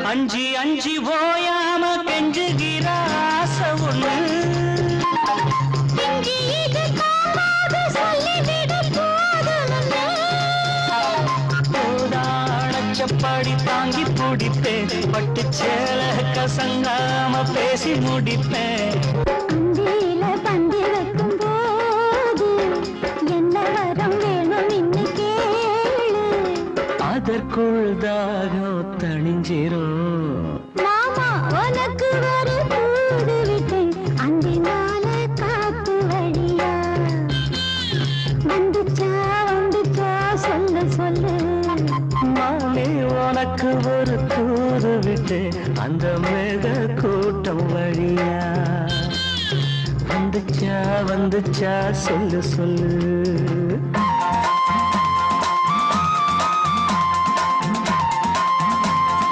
அஞ்சி அஞ்சி ஓயாம கெஞ்சுகிற ஆசை ஒண்ணு போதாடச்சப்படி தாங்கி பிடிப்பேன் பட்டு சேல கசங்காம பேசி முடிப்பேன் பந்தி வைக்கும் போது என்ன வரம் வேணும் இன்னும் கேளு அதற்குள் தாகம் தணிஞ்சிரும் மாமா உனக்கு ஒரு கூடு விட்டேன் அந்தினால காத்து வழியா வந்துச்சா வந்துச்சா சொல்லு சொல்லு மாமே உனக்கு ஒரு தூது விட்டு அந்த மேக கூட்டம் வழியா வந்துச்சா வந்துச்சா சொல்லு சொல்லு